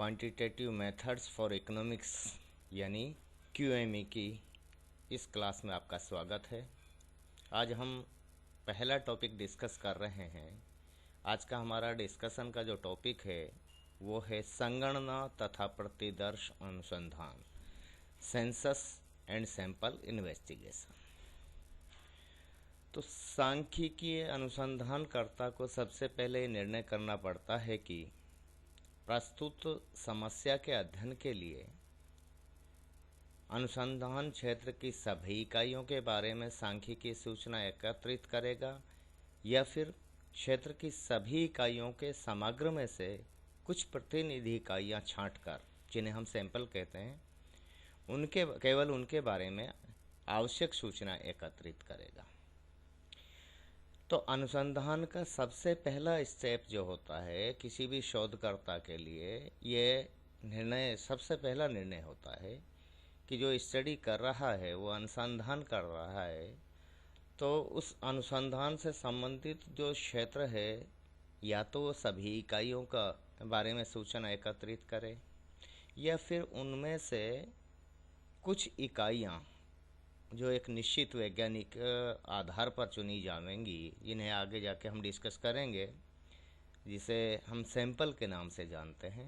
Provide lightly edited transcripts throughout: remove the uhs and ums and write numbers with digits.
Quantitative methods for economics यानी क्यूएमई की इस क्लास में आपका स्वागत है। आज हम पहला टॉपिक डिस्कस कर रहे हैं। आज का हमारा डिस्कशन का जो टॉपिक है वो है संगणना तथा प्रतिदर्श अनुसंधान, सेंसस एंड सैंपल इन्वेस्टिगेशन। तो सांख्यिकीय अनुसंधानकर्ता को सबसे पहले निर्णय करना पड़ता है कि प्रस्तुत समस्या के अध्ययन के लिए अनुसंधान क्षेत्र की सभी इकाइयों के बारे में सांख्यिकीय सूचना एकत्रित करेगा या फिर क्षेत्र की सभी इकाइयों के समग्र में से कुछ प्रतिनिधि इकाइयाँ छांटकर, जिन्हें हम सैंपल कहते हैं, केवल उनके बारे में आवश्यक सूचना एकत्रित करेगा। तो अनुसंधान का सबसे पहला स्टेप जो होता है किसी भी शोधकर्ता के लिए, ये सबसे पहला निर्णय होता है कि जो स्टडी कर रहा है, वो अनुसंधान कर रहा है, तो उस अनुसंधान से संबंधित जो क्षेत्र है या तो वो सभी इकाइयों का बारे में सूचना एकत्रित करे या फिर उनमें से कुछ इकाइयाँ जो एक निश्चित वैज्ञानिक आधार पर चुनी जाएंगी, जिन्हें आगे जाके हम डिस्कस करेंगे, जिसे हम सैंपल के नाम से जानते हैं,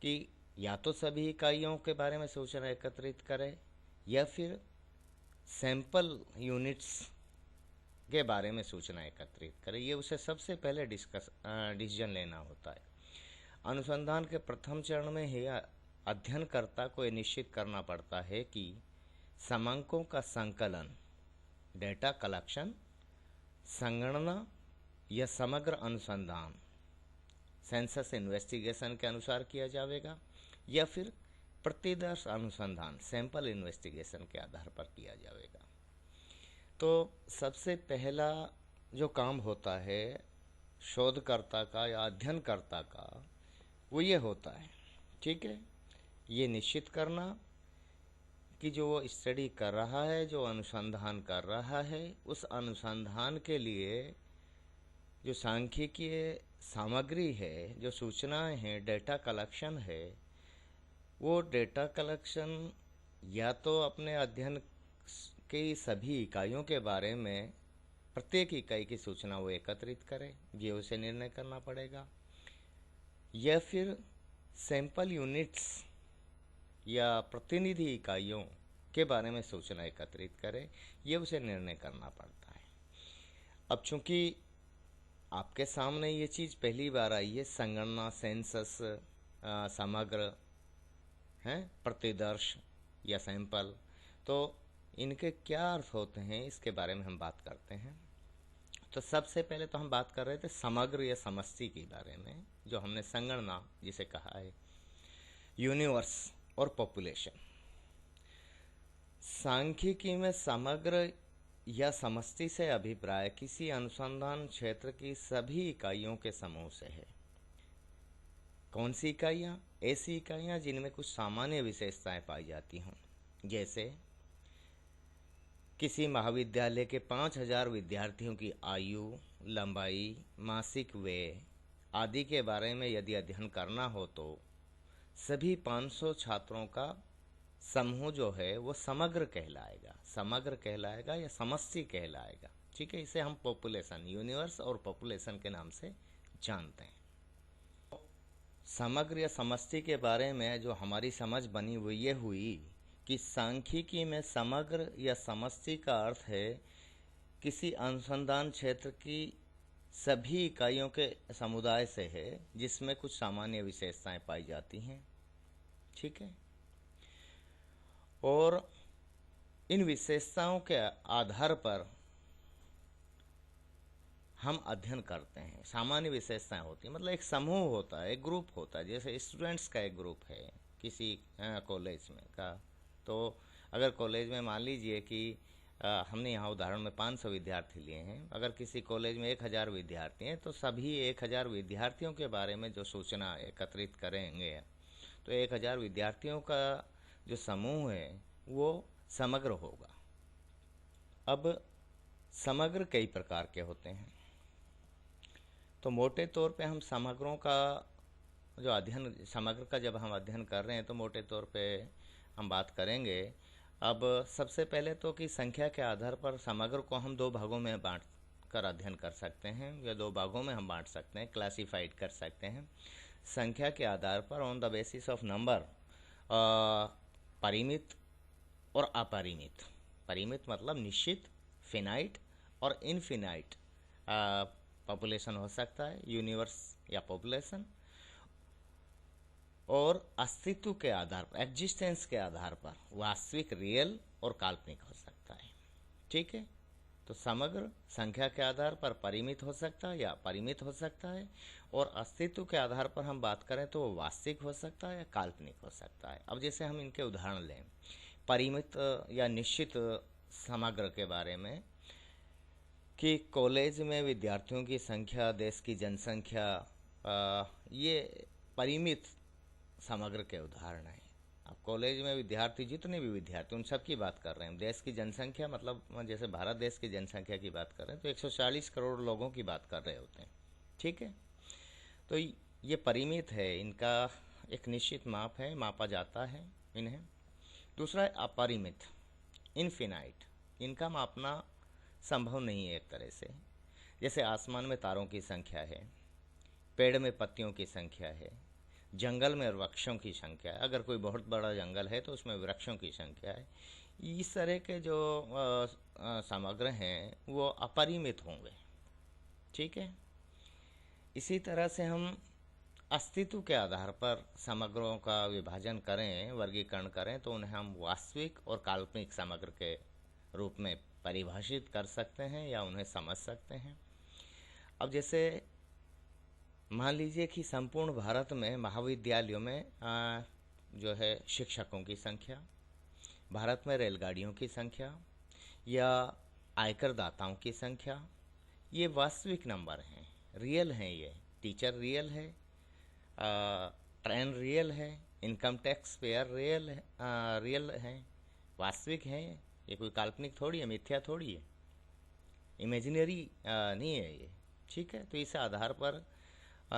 कि या तो सभी इकाइयों के बारे में सूचना एकत्रित करें या फिर सैंपल यूनिट्स के बारे में सूचना एकत्रित करें। ये उसे सबसे पहले डिसीजन लेना होता है। अनुसंधान के प्रथम चरण में ही अध्ययनकर्ता को यह निश्चित करना पड़ता है कि समांकों का संकलन, डेटा कलेक्शन, संगणना या समग्र अनुसंधान, सेंसस इन्वेस्टिगेशन के अनुसार किया जाएगा या फिर प्रतिदर्श अनुसंधान, सैंपल इन्वेस्टिगेशन के आधार पर किया जाएगा। तो सबसे पहला जो काम होता है शोधकर्ता का या अध्ययनकर्ता का, वो ये होता है, ठीक है, ये निश्चित करना कि जो वो स्टडी कर रहा है, जो अनुसंधान कर रहा है, उस अनुसंधान के लिए जो सांख्यिकीय सामग्री है, जो सूचनाएं हैं, डेटा कलेक्शन है, वो डेटा कलेक्शन या तो अपने अध्ययन की सभी इकाइयों के बारे में प्रत्येक इकाई की सूचना वो एकत्रित करे, ये उसे निर्णय करना पड़ेगा, या फिर सैंपल यूनिट्स या प्रतिनिधि इकाइयों के बारे में सूचना एकत्रित करे, ये उसे निर्णय करना पड़ता है। अब चूंकि आपके सामने ये चीज़ पहली बार आई है, संगणना, सेंसस, समग्र हैं, प्रतिदर्श या सैंपल, तो इनके क्या अर्थ होते हैं इसके बारे में हम बात करते हैं। तो सबसे पहले तो हम बात कर रहे थे समग्र या समष्टि के बारे में, जो हमने संगणना जिसे कहा है, यूनिवर्स और पॉपुलेशन। सांख्यिकी में समग्र या समष्टि से अभिप्राय किसी अनुसंधान क्षेत्र की सभी इकाइयों के समूह से है। कौन सी इकाइयाँ? ऐसी इकाइयाँ जिनमें कुछ सामान्य विशेषताएं पाई जाती हों, जैसे किसी महाविद्यालय के 5000 विद्यार्थियों की आयु, लंबाई, मासिक व्यय आदि के बारे में यदि अध्ययन करना हो तो सभी 500 छात्रों का समूह जो है वो समग्र कहलाएगा या समष्टि कहलाएगा, ठीक है। इसे हम पॉपुलेशन, यूनिवर्स और पॉपुलेशन के नाम से जानते हैं। समग्र या समष्टि के बारे में जो हमारी समझ बनी वो ये हुई कि सांख्यिकी में समग्र या समष्टि का अर्थ है किसी अनुसंधान क्षेत्र की सभी इकाइयों के समुदाय से है जिसमें कुछ सामान्य विशेषताएं पाई जाती हैं, ठीक है, और इन विशेषताओं के आधार पर हम अध्ययन करते हैं। सामान्य विशेषताएं होती हैं, मतलब एक समूह होता है, एक ग्रुप होता है, जैसे स्टूडेंट्स का एक ग्रुप है किसी कॉलेज में का। तो अगर कॉलेज में मान लीजिए कि हमने यहाँ उदाहरण में 500 विद्यार्थी लिए हैं, अगर किसी कॉलेज में 1000 विद्यार्थी हैं, तो सभी 1000 विद्यार्थियों के बारे में जो सूचना एकत्रित करेंगे, तो 1000 विद्यार्थियों का जो समूह है वो समग्र होगा। अब समग्र कई प्रकार के होते हैं, तो मोटे तौर पे हम समग्रों का जो अध्ययन समग्र का जब हम अध्ययन कर रहे हैं तो मोटे तौर पे हम बात करेंगे। अब सबसे पहले तो कि संख्या के आधार पर समग्र को हम दो भागों में बांट कर अध्ययन कर सकते हैं, या दो भागों में हम बांट सकते हैं, क्लासिफाइड कर सकते हैं। संख्या के आधार पर on the basis of number, परिमित और अपरिमित। परिमित मतलब निश्चित, फिनाइट और इनफिनाइट पॉपुलेशन हो सकता है, यूनिवर्स या पॉपुलेशन। और अस्तित्व के आधार पर, एग्जिस्टेंस के आधार पर वास्तविक, रियल और काल्पनिक हो सकता है। ठीक है, तो समग्र संख्या के आधार पर परिमित हो सकता है या अपरिमित हो सकता है, और अस्तित्व के आधार पर हम बात करें तो वो वास्तविक हो सकता है या काल्पनिक हो सकता है। अब जैसे हम इनके उदाहरण लें, परिमित या निश्चित समग्र के बारे में, कि कॉलेज में विद्यार्थियों की संख्या, देश की जनसंख्या, ये परिमित समग्र के उदाहरण हैं। अब कॉलेज में विद्यार्थी, जितने भी विद्यार्थी, उन सब की बात कर रहे हैं। देश की जनसंख्या मतलब जैसे भारत देश की जनसंख्या की बात कर रहे हैं तो 140 करोड़ लोगों की बात कर रहे होते हैं। ठीक है, तो ये परिमित है, इनका एक निश्चित माप है, मापा जाता है इन्हें। दूसरा है अपरिमित, इनफिनाइट। इनका मापना संभव नहीं है एक तरह से। जैसे आसमान में तारों की संख्या है, पेड़ में पत्तियों की संख्या है, जंगल में वृक्षों की संख्या है। अगर कोई बहुत बड़ा जंगल है तो उसमें वृक्षों की संख्या है। इस तरह के जो समग्र हैं वो अपरिमित होंगे। ठीक है, इसी तरह से हम अस्तित्व के आधार पर समग्रों का विभाजन करें, वर्गीकरण करें, तो उन्हें हम वास्तविक और काल्पनिक समग्र के रूप में परिभाषित कर सकते हैं या उन्हें समझ सकते हैं। अब जैसे मान लीजिए कि संपूर्ण भारत में महाविद्यालयों में जो है शिक्षकों की संख्या, भारत में रेलगाड़ियों की संख्या या आयकर दाताओं की संख्या, ये वास्तविक नंबर हैं, रियल हैं। ये टीचर रियल है, ट्रेन रियल है, इनकम टैक्स पेयर रियल है, वास्तविक हैं। ये कोई काल्पनिक थोड़ी है, मिथ्या थोड़ी है, इमेजिनरी नहीं है ये। ठीक है, तो इस आधार पर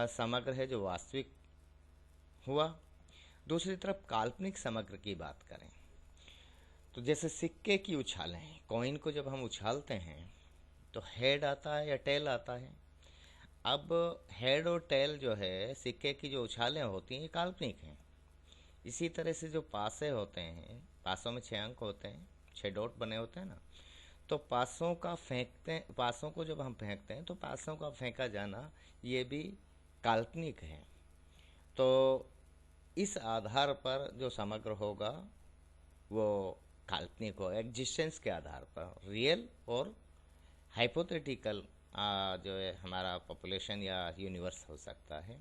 समग्र है जो वास्तविक हुआ। दूसरी तरफ काल्पनिक समग्र की बात करें तो जैसे सिक्के की उछालें, कॉइन को जब हम उछालते हैं तो हेड आता है या टेल आता है। अब हेड और टेल जो है सिक्के की जो उछालें होती हैं ये काल्पनिक हैं। इसी तरह से जो पासे होते हैं, पासों में 6 अंक होते हैं, 6 डॉट बने होते हैं ना, तो पासों को जब हम फेंकते हैं तो पासों का फेंका जाना ये भी काल्पनिक है। तो इस आधार पर जो समग्र होगा वो काल्पनिक हो, एग्जिस्टेंस के आधार पर। रियल और हाइपोथेटिकल जो है हमारा पॉपुलेशन या यूनिवर्स हो सकता है।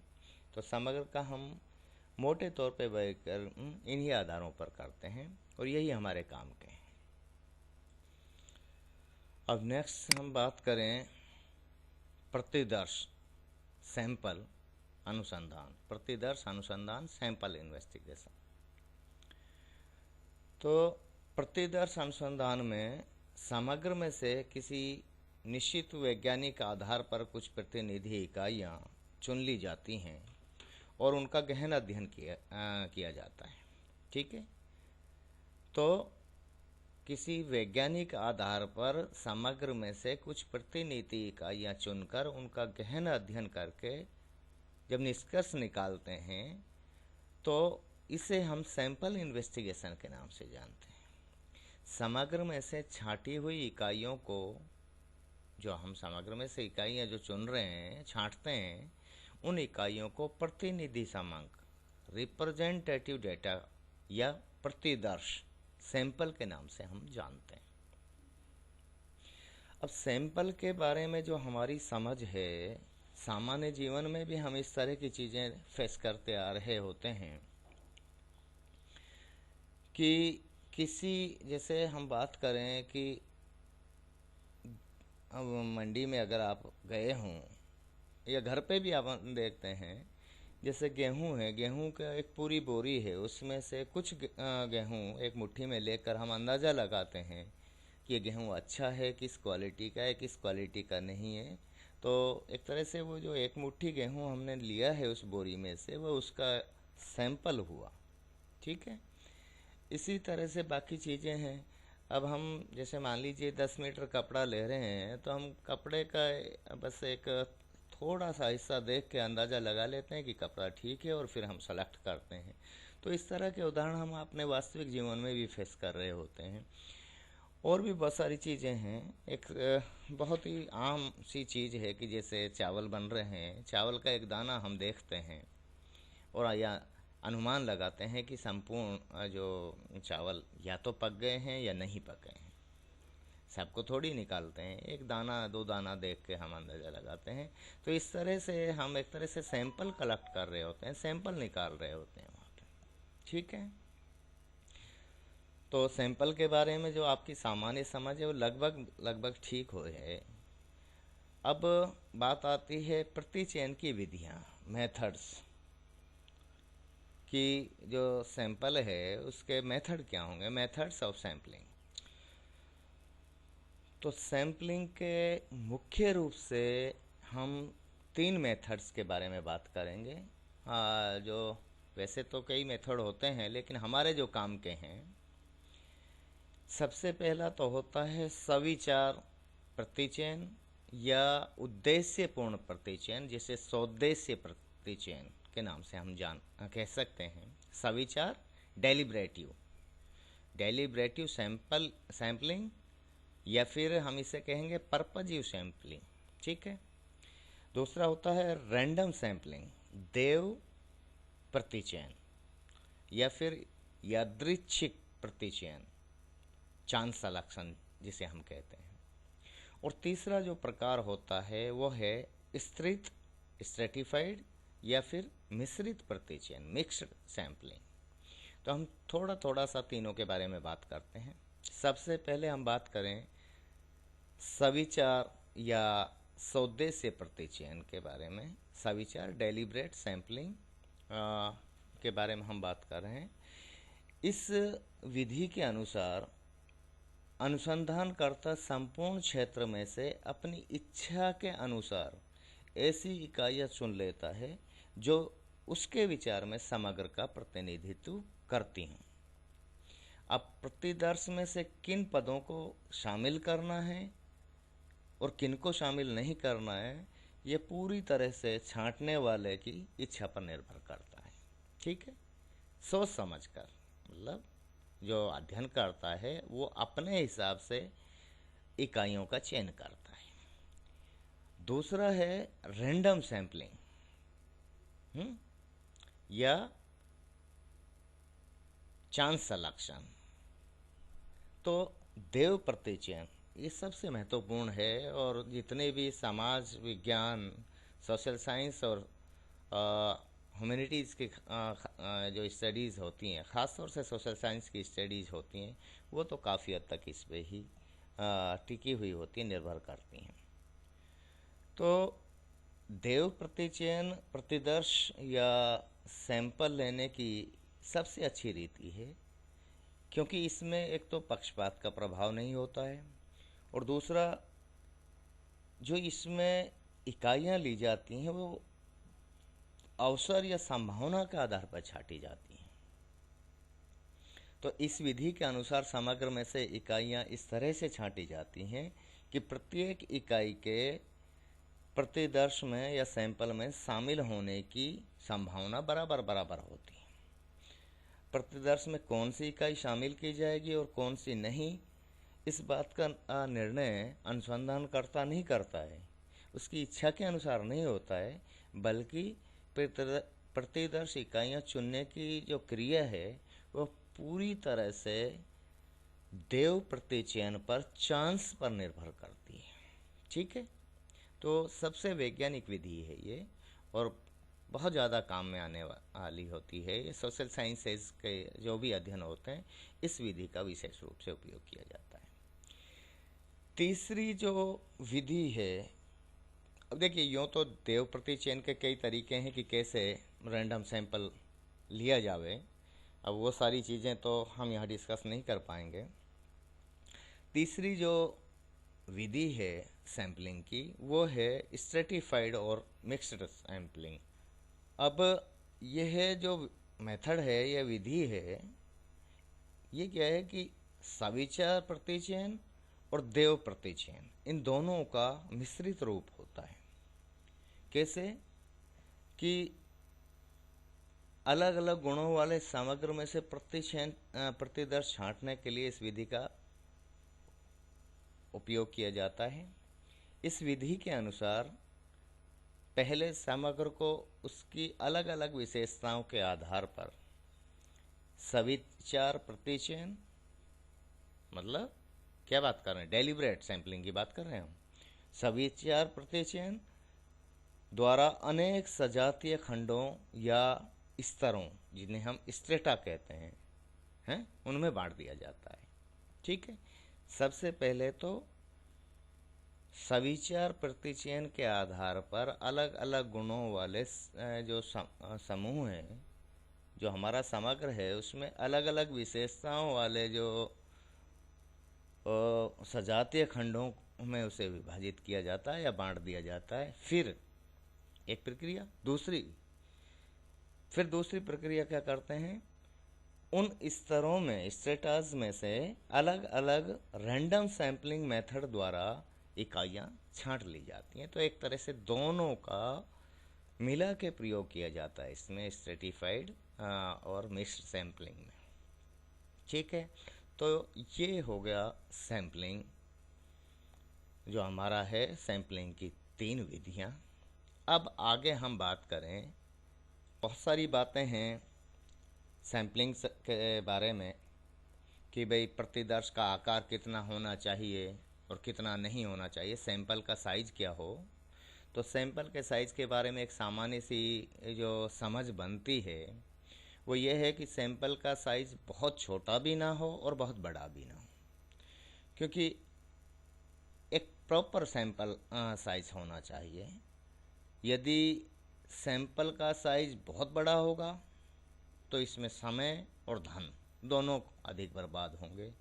तो समग्र का हम मोटे तौर पे वर्गीकरण इन्हीं आधारों पर करते हैं और यही हमारे काम के हैं। अब नेक्स्ट हम बात करें प्रतिदर्श, सैंपल अनुसंधान। प्रतिदर्श अनुसंधान, सैंपल इन्वेस्टिगेशन। तो प्रतिदर्श अनुसंधान में समग्र में से किसी निश्चित वैज्ञानिक आधार पर कुछ प्रतिनिधि इकाइयाँ चुन ली जाती हैं और उनका गहन अध्ययन किया जाता है। ठीक है, तो किसी वैज्ञानिक आधार पर समग्र में से कुछ प्रतिनिधि इकाइयाँ चुनकर उनका गहन अध्ययन करके जब निष्कर्ष निकालते हैं तो इसे हम सैंपल इन्वेस्टिगेशन के नाम से जानते हैं। समग्र में से छांटी हुई इकाइयों को, जो हम समग्र में से इकाइयाँ जो चुन रहे हैं, छांटते हैं, उन इकाइयों को प्रतिनिधि समांक, रिप्रेजेंटेटिव डेटा या प्रतिदर्श, सैंपल के नाम से हम जानते हैं। अब सैंपल के बारे में जो हमारी समझ है, सामान्य जीवन में भी हम इस तरह की चीज़ें फेस करते आ रहे होते हैं कि किसी, जैसे हम बात करें कि अब मंडी में अगर आप गए हों या घर पे भी आप देखते हैं, जैसे गेहूं है, गेहूं का एक पूरी बोरी है, उसमें से कुछ गेहूं एक मुट्ठी में लेकर हम अंदाज़ा लगाते हैं कि ये गेहूं अच्छा है, किस क्वालिटी का है, किस क्वालिटी का नहीं है। तो एक तरह से वो जो एक मुट्ठी गेहूँ हमने लिया है उस बोरी में से, वो उसका सैंपल हुआ। ठीक है। इसी तरह से बाकी चीज़ें हैं। अब हम जैसे मान लीजिए 10 मीटर कपड़ा ले रहे हैं, तो हम कपड़े का बस एक थोड़ा सा हिस्सा देख के अंदाज़ा लगा लेते हैं कि कपड़ा ठीक है, और फिर हम सेलेक्ट करते हैं। तो इस तरह के उदाहरण हम अपने वास्तविक जीवन में भी फेस कर रहे होते हैं। और भी बहुत सारी चीज़ें हैं। एक बहुत ही आम सी चीज़ है कि जैसे चावल बन रहे हैं, चावल का एक दाना हम देखते हैं और या अनुमान लगाते हैं कि संपूर्ण जो चावल या तो पक गए हैं या नहीं पके हैं। सबको थोड़ी निकालते हैं, एक दाना दो दाना देख के हम अंदाज़ा लगाते हैं। तो इस तरह से हम एक तरह से सैंपल कलेक्ट कर रहे होते हैं, सैंपल निकाल रहे होते हैं वहाँ पे। ठीक है। तो सैंपल के बारे में जो आपकी सामान्य समझ है वो लगभग लगभग ठीक हो है। अब बात आती है प्रतिचयन की विधियाँ, मेथड्स, कि जो सैंपल है उसके मेथड क्या होंगे, मेथड्स ऑफ सैम्पलिंग। तो सैम्पलिंग के मुख्य रूप से हम 3 मेथड्स के बारे में बात करेंगे। जो वैसे तो कई मेथड होते हैं, लेकिन हमारे जो काम के हैं, सबसे पहला तो होता है सविचार प्रतिचयन या उद्देश्यपूर्ण प्रतिचयन, जिसे सौद्देश्य प्रतिचयन के नाम से हम कह सकते हैं। सविचार डेलिब्रेटिव सैंपलिंग, या फिर हम इसे कहेंगे पर्पजिव सैंपलिंग। ठीक है। दूसरा होता है रैंडम सैंपलिंग, देव प्रतिचयन, या फिर यादृच्छिक प्रतिचयन, चांस सिलेक्शन जिसे हम कहते हैं। और तीसरा जो प्रकार होता है वो है स्ट्रेटिफाइड या फिर मिश्रित प्रतिचयन, मिक्स्ड सैंपलिंग। तो हम थोड़ा थोड़ा सा तीनों के बारे में बात करते हैं। सबसे पहले हम बात करें सविचार या सौद्देश्य प्रतिचयन के बारे में। सविचार डेलिब्रेट सैंपलिंग के बारे में हम बात कर रहे हैं। इस विधि के अनुसार अनुसंधानकर्ता संपूर्ण क्षेत्र में से अपनी इच्छा के अनुसार ऐसी इकाइयाँ चुन लेता है जो उसके विचार में समग्र का प्रतिनिधित्व करती हैं। अब प्रतिदर्श में से किन पदों को शामिल करना है और किन को शामिल नहीं करना है, ये पूरी तरह से छांटने वाले की इच्छा पर निर्भर करता है। ठीक है। सोच समझ कर, मतलब जो अध्ययन करता है वो अपने हिसाब से इकाइयों का चयन करता है। दूसरा है रैंडम सैंपलिंग या चांस सिलेक्शन। तो देव प्रतिचयन ये सबसे महत्वपूर्ण है, और जितने भी समाज विज्ञान, सोशल साइंस और ह्यूमैनिटीज़ की जो स्टडीज़ होती हैं, ख़ास तौर से सोशल साइंस की स्टडीज़ होती हैं, वो तो काफ़ी हद तक इस पे ही टिकी हुई होती हैं, निर्भर करती हैं। तो देव प्रतिचयन प्रतिदर्श या सैंपल लेने की सबसे अच्छी रीति है, क्योंकि इसमें एक तो पक्षपात का प्रभाव नहीं होता है, और दूसरा जो इसमें इकाइयाँ ली जाती हैं वो अवसर या संभावना के आधार पर छांटी जाती हैं। तो इस विधि के अनुसार समग्र में से इकाइयाँ इस तरह से छांटी जाती हैं कि प्रत्येक इकाई के प्रतिदर्श में या सैंपल में शामिल होने की संभावना बराबर बराबर होती है। प्रतिदर्श में कौन सी इकाई शामिल की जाएगी और कौन सी नहीं, इस बात का निर्णय अनुसंधानकर्ता नहीं करता है, उसकी इच्छा के अनुसार नहीं होता है, बल्कि प्रतिदर्श इकाइयाँ चुनने की जो क्रिया है वह पूरी तरह से देव प्रतिचयन पर, चांस पर निर्भर करती है। ठीक है। तो सबसे वैज्ञानिक विधि है ये, और बहुत ज़्यादा काम में आने वाली होती है। ये सोशल साइंसेज के जो भी अध्ययन होते हैं, इस विधि का विशेष रूप से उपयोग किया जाता है। तीसरी जो विधि है, अब देखिए यूँ तो देव प्रतिचयन के कई तरीके हैं कि कैसे रैंडम सैंपल लिया जावे। अब वो सारी चीज़ें तो हम यहाँ डिस्कस नहीं कर पाएंगे। तीसरी जो विधि है सैम्पलिंग की वो है स्ट्रेटिफाइड और मिक्स्ड सैम्पलिंग। अब यह जो मेथड है, यह विधि है, ये क्या है कि सविचार प्रतिचयन और देव प्रतिचयन इन दोनों का मिश्रित रूप होता है। कैसे कि अलग अलग गुणों वाले समग्र में से प्रतिचयन प्रतिदर्श छांटने के लिए इस विधि का उपयोग किया जाता है। इस विधि के अनुसार पहले समग्र को उसकी अलग अलग विशेषताओं के आधार पर सविचार प्रतिचयन, मतलब क्या बात कर रहे हैं, डेलिब्रेट सैंपलिंग की बात कर रहे हैं हम, सविचार प्रतिचयन द्वारा अनेक सजातीय खंडों या स्तरों, जिन्हें हम स्ट्रेटा कहते हैं, उनमें बांट दिया जाता है। ठीक है, सबसे पहले तो सविचार प्रतिचयन के आधार पर अलग अलग गुणों वाले जो समूह हैं, जो हमारा समग्र है, उसमें अलग अलग विशेषताओं वाले जो सजातीय खंडों में उसे विभाजित किया जाता है या बांट दिया जाता है। फिर एक प्रक्रिया, दूसरी प्रक्रिया क्या करते हैं, उन स्तरों में, स्ट्रेटाज में से अलग अलग रैंडम सैम्पलिंग मेथड द्वारा इकाइयाँ छांट ली जाती हैं। तो एक तरह से दोनों का मिला के प्रयोग किया जाता है इसमें, स्ट्रेटिफाइड और मिक्स्ड सैम्पलिंग में। ठीक है, तो ये हो गया सैम्पलिंग, जो हमारा है सैम्पलिंग की 3 विधियाँ। अब आगे हम बात करें, बहुत सारी बातें हैं सैम्पलिंग के बारे में कि भाई प्रतिदर्श का आकार कितना होना चाहिए और कितना नहीं होना चाहिए, सैंपल का साइज़ क्या हो। तो सैंपल के साइज़ के बारे में एक सामान्य सी जो समझ बनती है वो ये है कि सैंपल का साइज़ बहुत छोटा भी ना हो और बहुत बड़ा भी ना हो, क्योंकि एक प्रॉपर सैंपल साइज़ होना चाहिए। यदि सैंपल का साइज़ बहुत बड़ा होगा तो इसमें समय और धन दोनों अधिक बर्बाद होंगे।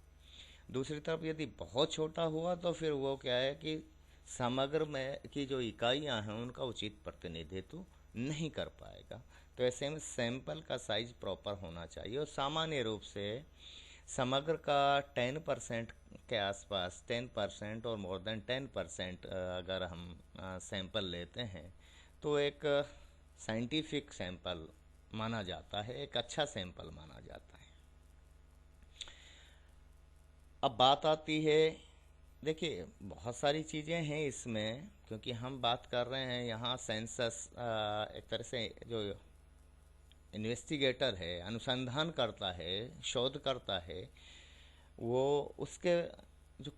दूसरी तरफ यदि बहुत छोटा हुआ तो फिर वो क्या है कि समग्र में की जो इकाइयाँ हैं उनका उचित प्रतिनिधित्व नहीं कर पाएगा। तो ऐसे में सैंपल का साइज प्रॉपर होना चाहिए और सामान्य रूप से समग्र का 10% के आसपास, 10% और मोर देन 10% अगर हम सैंपल लेते हैं तो एक साइंटिफिक सैंपल माना जाता है, एक अच्छा सैंपल माना जाता है। अब बात आती है, देखिए बहुत सारी चीज़ें हैं इसमें, क्योंकि हम बात कर रहे हैं यहाँ सेंसस, एक तरह से जो इन्वेस्टिगेटर है, अनुसंधान करता है, शोध करता है, वो उसके जो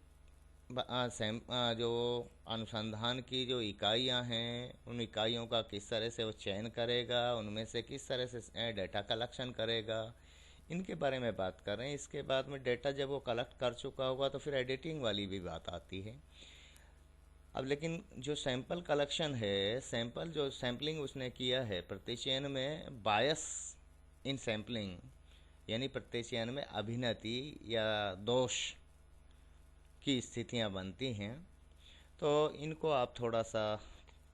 जो अनुसंधान की जो इकाइयाँ हैं उन इकाइयों का किस तरह से वो चयन करेगा, उनमें से किस तरह से डेटा कलेक्शन करेगा, इनके बारे में बात कर रहे हैं। इसके बाद में डेटा जब वो कलेक्ट कर चुका होगा तो फिर एडिटिंग वाली भी बात आती है। अब लेकिन जो सैंपल कलेक्शन है, सैंपल जो सैम्पलिंग उसने किया है, प्रतिचयन में बायस इन सैम्पलिंग, यानी प्रतिचयन में अभिनति या दोष की स्थितियां बनती हैं। तो इनको आप थोड़ा सा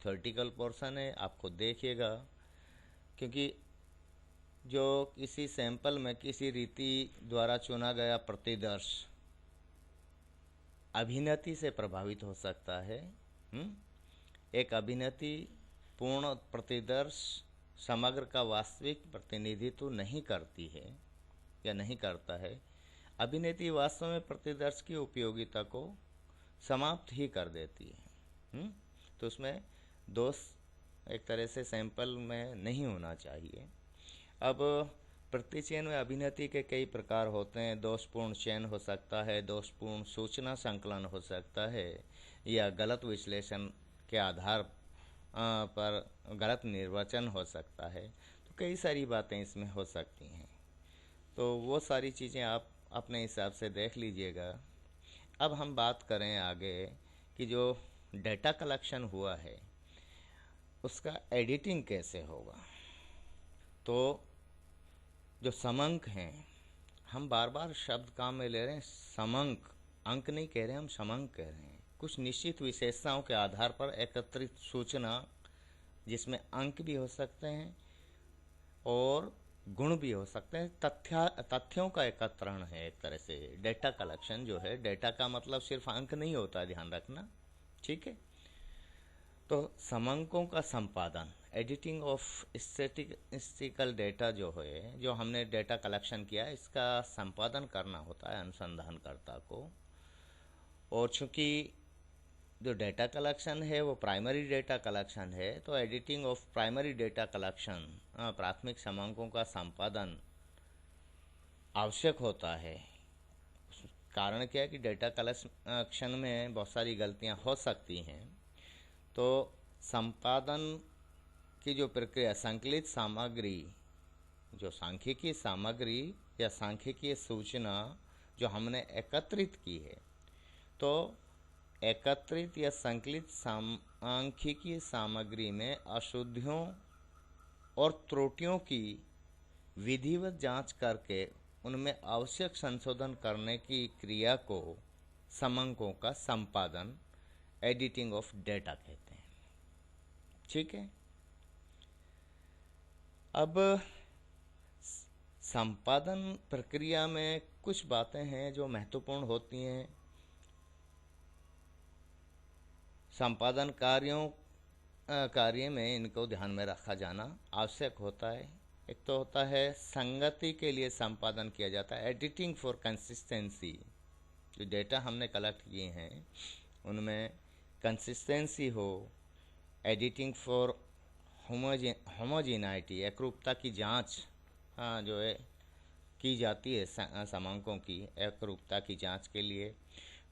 थ्योरेटिकल पोर्शन है, आपको देखिएगा, क्योंकि जो किसी सैंपल में किसी रीति द्वारा चुना गया प्रतिदर्श अभिनति से प्रभावित हो सकता है। एक अभिनति पूर्ण प्रतिदर्श समग्र का वास्तविक प्रतिनिधित्व नहीं करती है या नहीं करता है। अभिनति वास्तव में प्रतिदर्श की उपयोगिता को समाप्त ही कर देती है। तो उसमें दोष एक तरह से सैंपल में नहीं होना चाहिए। अब प्रतिचयन में अभिनति के कई प्रकार होते हैं। दोषपूर्ण चयन हो सकता है, दोषपूर्ण सूचना संकलन हो सकता है, या गलत विश्लेषण के आधार पर गलत निर्वचन हो सकता है। तो कई सारी बातें इसमें हो सकती हैं, तो वो सारी चीज़ें आप अपने हिसाब से देख लीजिएगा। अब हम बात करें आगे कि जो डेटा कलेक्शन हुआ है उसका एडिटिंग कैसे होगा। तो जो समंक हैं, हम बार बार शब्द काम में ले रहे हैं समंक, अंक नहीं कह रहे, हम समंक कह रहे हैं। कुछ निश्चित विशेषताओं के आधार पर एकत्रित सूचना, जिसमें अंक भी हो सकते हैं और गुण भी हो सकते हैं। तथ्यों का एकत्रण है एक तरह से। डेटा कलेक्शन जो है, डेटा का मतलब सिर्फ अंक नहीं होता, ध्यान रखना, ठीक है। तो समंकों का संपादन, एडिटिंग ऑफ स्टैटिस्टिकल डेटा जो है, जो हमने डेटा कलेक्शन किया, इसका संपादन करना होता है अनुसंधानकर्ता को। और चूंकि जो डेटा कलेक्शन है वो प्राइमरी डेटा कलेक्शन है, तो editing of primary data collection, प्राथमिक समंकों का संपादन आवश्यक होता है। कारण क्या है कि डेटा कलेक्शन में बहुत सारी गलतियां हो सकती हैं। तो संपादन की जो प्रक्रिया, संकलित सामग्री, जो सांख्यिकीय सामग्री या सांख्यिकीय सूचना जो हमने एकत्रित की है, तो एकत्रित या संकलित सांख्यिकीय सामग्री में अशुद्धियों और त्रुटियों की विधिवत जांच करके उनमें आवश्यक संशोधन करने की क्रिया को समंकों का संपादन, एडिटिंग ऑफ डेटा कहते हैं, ठीक है। अब संपादन प्रक्रिया में कुछ बातें हैं जो महत्वपूर्ण होती हैं। संपादन कार्य में इनको ध्यान में रखा जाना आवश्यक होता है। एक तो होता है संगति के लिए संपादन किया जाता है, एडिटिंग फॉर कंसिस्टेंसी। जो डेटा हमने कलेक्ट किए हैं उनमें कंसिस्टेंसी हो, एडिटिंग फॉर होमोजेनिटी, एकरूपता की जांच जो है की जाती है समंकों की एकरूपता की जांच के लिए,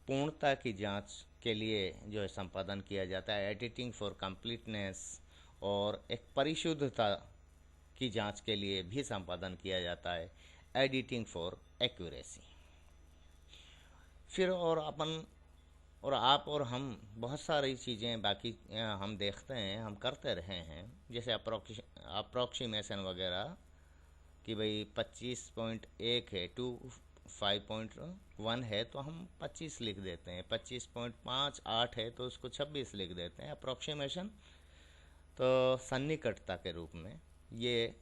पूर्णता की जांच के लिए जो है संपादन किया जाता है, एडिटिंग फॉर कंप्लीटनेस, और एक परिशुद्धता की जांच के लिए भी संपादन किया जाता है, एडिटिंग फॉर एक्यूरेसी। फिर और आप और हम बहुत सारी चीज़ें बाकी हम देखते हैं, हम करते रहे हैं, जैसे अप्रोक्सीमेशन वगैरह कि भाई 25.1 है, 5.1 है तो हम 25 लिख देते हैं, 25.58 है तो उसको 26 लिख देते हैं, अप्रोक्सीमेशन। तो सन्निकटता के रूप में ये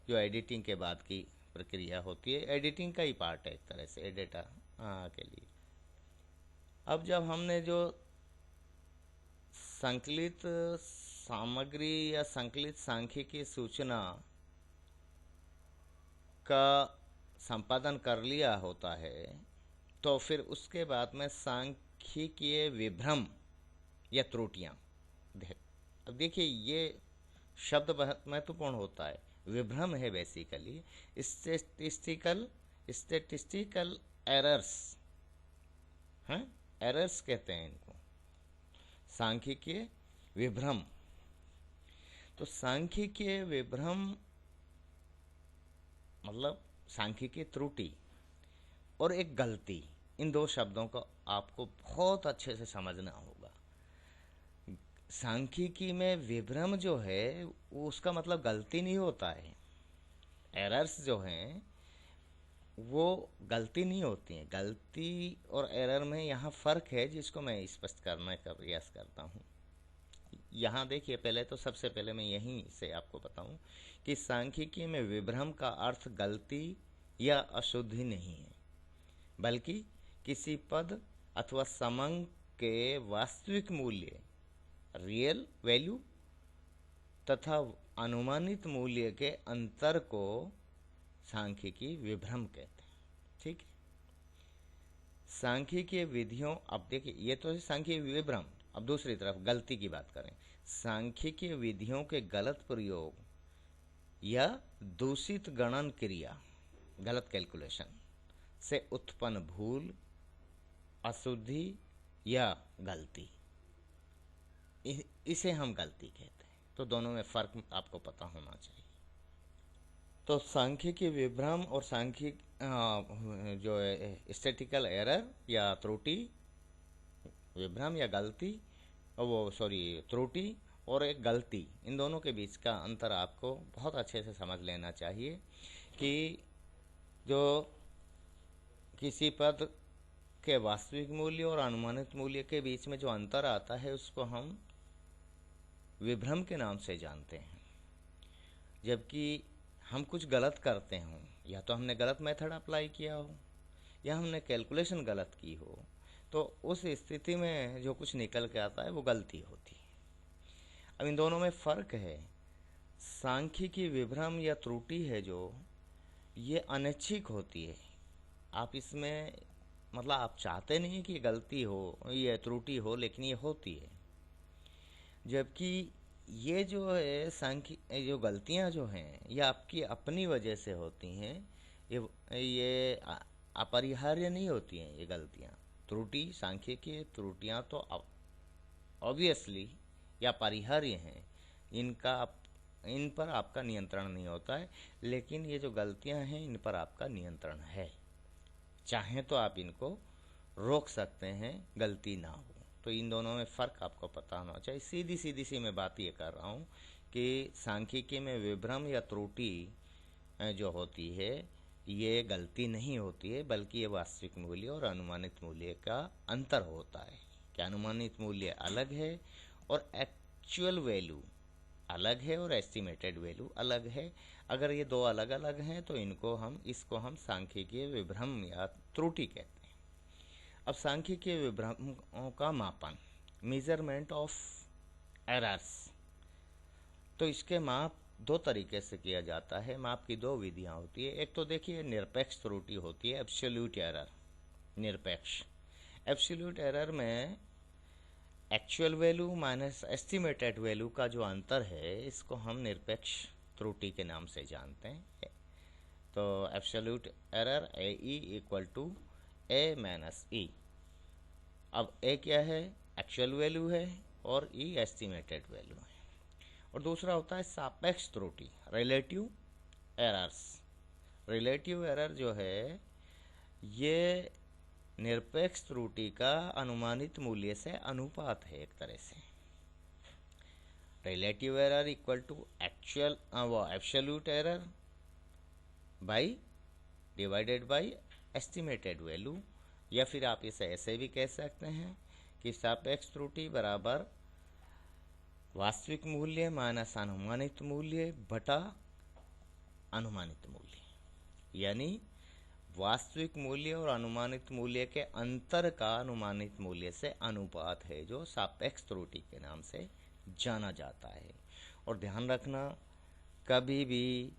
जो एडिटिंग के बाद की प्रक्रिया होती है, एडिटिंग का ही पार्ट है एक तरह से डेटा के लिए। अब जब हमने जो संकलित सामग्री या संकलित सांख्यिकीय सूचना का संपादन कर लिया होता है, तो फिर उसके बाद में सांख्यिकीय विभ्रम या त्रुटियां, अब देखिए ये शब्द बहुत महत्वपूर्ण होता है। विभ्रम है बेसिकली स्टैटिस्टिकल एरर्स, हैं, एरर्स कहते हैं इनको, सांख्यिकीय विभ्रम। तो सांख्यिकीय विभ्रम मतलब सांख्यिकीय त्रुटि और एक गलती, इन दो शब्दों को आपको बहुत अच्छे से समझना होगा। सांख्यिकी में विभ्रम जो है उसका मतलब गलती नहीं होता है, एरर्स जो हैं वो गलती नहीं होती हैं। गलती और एरर में यहाँ फ़र्क है जिसको मैं स्पष्ट करने का प्रयास करता हूँ। यहाँ देखिए, पहले तो सबसे पहले मैं यहीं से आपको बताऊं कि सांख्यिकी में विभ्रम का अर्थ गलती या अशुद्धि नहीं है, बल्कि किसी पद अथवा समंक के वास्तविक मूल्य, रियल वैल्यू, तथा अनुमानित मूल्य के अंतर को सांख्यिकी विभ्रम कहते हैं, ठीक है। सांख्यिकीय विधियों, अब देखिए ये तो है सांख्यिकीय विभ्रम। अब दूसरी तरफ गलती की बात करें, सांख्यिकीय विधियों के गलत प्रयोग या दूषित गणन क्रिया, गलत कैलकुलेशन से उत्पन्न भूल, अशुद्धि या गलती, इसे हम गलती कहते हैं। तो दोनों में फर्क आपको पता होना चाहिए। तो सांख्यिकीय विभ्रम और सांख्यिक जो है स्टैटिस्टिकल एरर या त्रुटि, विभ्रम या गलती, त्रुटि और एक गलती, इन दोनों के बीच का अंतर आपको बहुत अच्छे से समझ लेना चाहिए कि जो किसी पद के वास्तविक मूल्य और अनुमानित मूल्य के बीच में जो अंतर आता है उसको हम विभ्रम के नाम से जानते हैं। जबकि हम कुछ गलत करते हों, या तो हमने गलत मेथड अप्लाई किया हो या हमने कैलकुलेशन गलत की हो, तो उस स्थिति में जो कुछ निकल के आता है वो गलती होती है। अब इन दोनों में फ़र्क है। सांख्यिकी विभ्रम या त्रुटि है जो ये अनैच्छिक होती है। आप इसमें मतलब आप चाहते नहीं कि गलती हो, ये त्रुटि हो, लेकिन ये होती है। जबकि ये जो है जो गलतियां जो हैं ये आपकी अपनी वजह से होती हैं। ये अपरिहार्य नहीं होती हैं ये गलतियां। त्रुटि, सांख्यिकी त्रुटियां तो ऑब्वियसली या अपरिहार्य हैं, इन पर आपका नियंत्रण नहीं होता है। लेकिन ये जो गलतियां हैं इन पर आपका नियंत्रण है। चाहें तो आप इनको रोक सकते हैं, गलती ना हो। तो इन दोनों में फ़र्क आपको पता होना चाहिए। सीधी सी मैं बात ये कर रहा हूँ कि सांख्यिकी में विभ्रम या त्रुटि जो होती है ये गलती नहीं होती है, बल्कि ये वास्तविक मूल्य और अनुमानित मूल्य का अंतर होता है। कि अनुमानित मूल्य अलग है और एक्चुअल वैल्यू अलग है और एस्टिमेटेड वैल्यू अलग है। अगर ये दो अलग अलग हैं तो इसको हम सांख्यिकीय विभ्रम या त्रुटि कहते हैं। अब सांख्यिकीय विभ्रमों का मापन, मेजरमेंट ऑफ एरर्स, तो इसके माप दो तरीके से किया जाता है। माप की दो विधियां होती है। एक तो देखिए निरपेक्ष त्रुटि होती है, एब्सोल्यूट एरर। निरपेक्ष एब्सोल्यूट एरर में actual value minus estimated value का जो अंतर है इसको हम निरपेक्ष त्रुटि के नाम से जानते हैं। तो absolute error A E equal to A minus E. अब ए क्या है? एक्चुअल वैल्यू है और ई एस्टिमेटेड वैल्यू है। और दूसरा होता है सापेक्ष त्रुटि, रिलेटिव एरर्स। रिलेटिव एरर जो है ये निरपेक्ष त्रुटि का अनुमानित मूल्य से अनुपात है एक तरह से। Relative error equal to absolute error by divided by estimated value, या फिर आप इसे ऐसे भी कह सकते हैं कि सापेक्ष त्रुटि बराबर वास्तविक मूल्य माइनस अनुमानित मूल्य बटा अनुमानित मूल्य। यानी वास्तविक मूल्य और अनुमानित मूल्य के अंतर का अनुमानित मूल्य से अनुपात है, जो सापेक्ष त्रुटि के नाम से जाना जाता है। और ध्यान रखना, कभी भी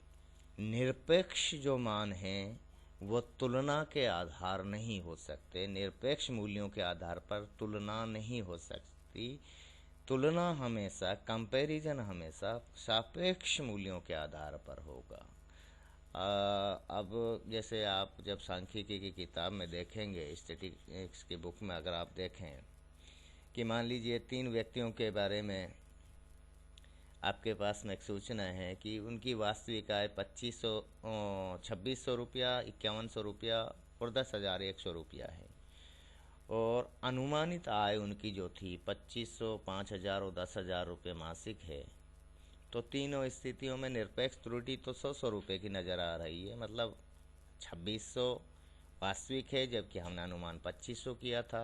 निरपेक्ष जो मान हैं वो तुलना के आधार नहीं हो सकते। निरपेक्ष मूल्यों के आधार पर तुलना नहीं हो सकती। तुलना हमेशा, कंपैरिजन हमेशा सापेक्ष मूल्यों के आधार पर होगा। अब जैसे आप जब सांख्यिकी की किताब में देखेंगे, स्टैटिस्टिक्स की बुक में अगर आप देखें कि मान लीजिए 3 व्यक्तियों के बारे में आपके पास में एक सूचना है कि उनकी वास्तविक आय 2600 रुपया, 5100 रुपया और 10,100 रुपया है, और अनुमानित आय उनकी जो थी 2500, 5000 और 10,000 रुपये मासिक है। तो तीनों स्थितियों में निरपेक्ष त्रुटि तो 100 रुपये की नज़र आ रही है। मतलब 2600 वास्तविक है जबकि हमने अनुमान 2500 किया था,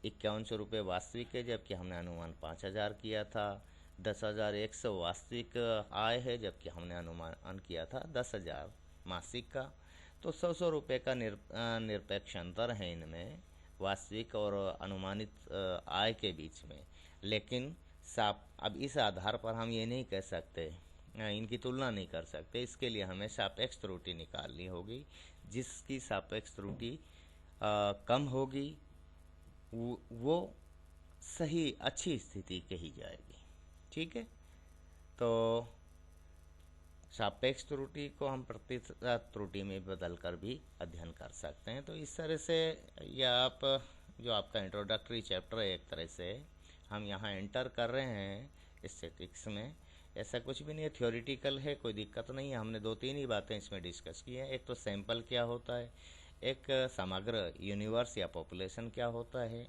5100 रुपये वास्तविक है जबकि हमने अनुमान 5000 किया था, 10,100 वास्तविक आय है जबकि हमने अनुमान किया था 10,000 मासिक का। तो 100 रुपये का निरपेक्ष अंतर है इनमें, वास्तविक और अनुमानित आय के बीच में। लेकिन अब इस आधार पर हम ये नहीं कह सकते, इनकी तुलना नहीं कर सकते। इसके लिए हमें सापेक्ष त्रुटि निकालनी होगी। जिसकी सापेक्ष त्रुटि कम होगी वो सही, अच्छी स्थिति कही जाएगी। ठीक है, तो सापेक्ष त्रुटि को हम प्रतिशत त्रुटि में बदल कर भी अध्ययन कर सकते हैं। तो इस तरह से यह आप जो आपका इंट्रोडक्टरी चैप्टर है, एक तरह से हम यहाँ एंटर कर रहे हैं स्टैटिस्टिक्स में। ऐसा कुछ भी नहीं है, थ्योरेटिकल है, कोई दिक्कत नहीं है। हमने 2-3 ही बातें इसमें डिस्कस की हैं। एक तो सैंपल क्या होता है, एक समग्र यूनिवर्स या पॉपुलेशन क्या होता है।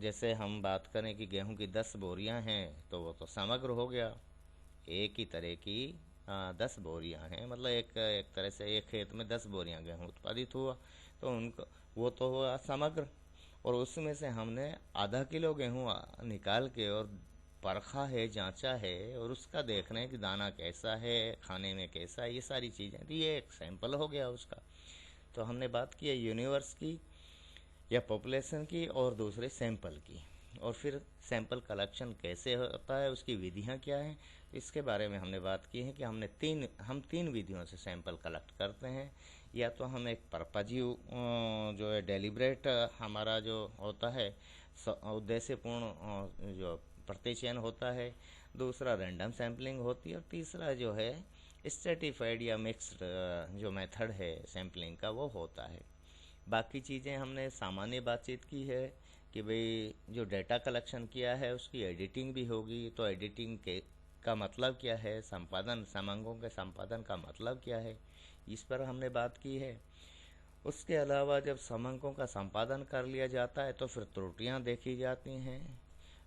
जैसे हम बात करें कि गेहूं की 10 बोरियां हैं तो वो तो समग्र हो गया, एक ही तरह की 10 बोरियां हैं, मतलब एक तरह से एक खेत में 10 बोरियां गेहूं उत्पादित हुआ। तो उनको वो तो हुआ समग्र, और उसमें से हमने आधा किलो गेहूँ निकाल के और परखा है, जांचा है, और उसका देख रहे हैं कि दाना कैसा है, खाने में कैसा है, ये सारी चीज़ें, तो ये एक सैंपल हो गया उसका। तो हमने बात की है यूनिवर्स की या पॉपुलेशन की और दूसरे सैंपल की, और फिर सैंपल कलेक्शन कैसे होता है, उसकी विधियां क्या हैं, तो इसके बारे में हमने बात की है कि हम तीन विधियों से सैंपल कलेक्ट करते हैं। या तो हम एक पर्पजीव जो है डेलिब्रेट हमारा जो होता है उद्देश्यपूर्ण जो प्रतिचयन होता है, दूसरा रैंडम सैम्पलिंग होती है, और तीसरा जो है स्ट्रेटिफाइड या मिक्स्ड जो मेथड है सैम्पलिंग का वो होता है। बाकी चीज़ें हमने सामान्य बातचीत की है कि भाई जो डेटा कलेक्शन किया है उसकी एडिटिंग भी होगी, तो एडिटिंग के का मतलब क्या है, संपादन समांकों के संपादन का मतलब क्या है, इस पर हमने बात की है। उसके अलावा जब समांकों का संपादन कर लिया जाता है तो फिर त्रुटियां देखी जाती हैं,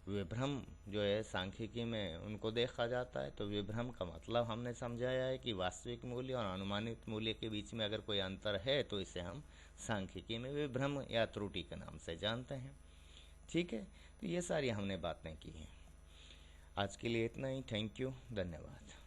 विभ्रम जो है सांख्यिकी में उनको देखा जाता है। तो विभ्रम का मतलब हमने समझाया है कि वास्तविक मूल्य और अनुमानित मूल्य के बीच में अगर कोई अंतर है तो इसे हम सांख्यिकी में विभ्रम या त्रुटि के नाम से जानते हैं। ठीक है, तो ये सारी हमने बातें की हैं। आज के लिए इतना ही। थैंक यू, धन्यवाद।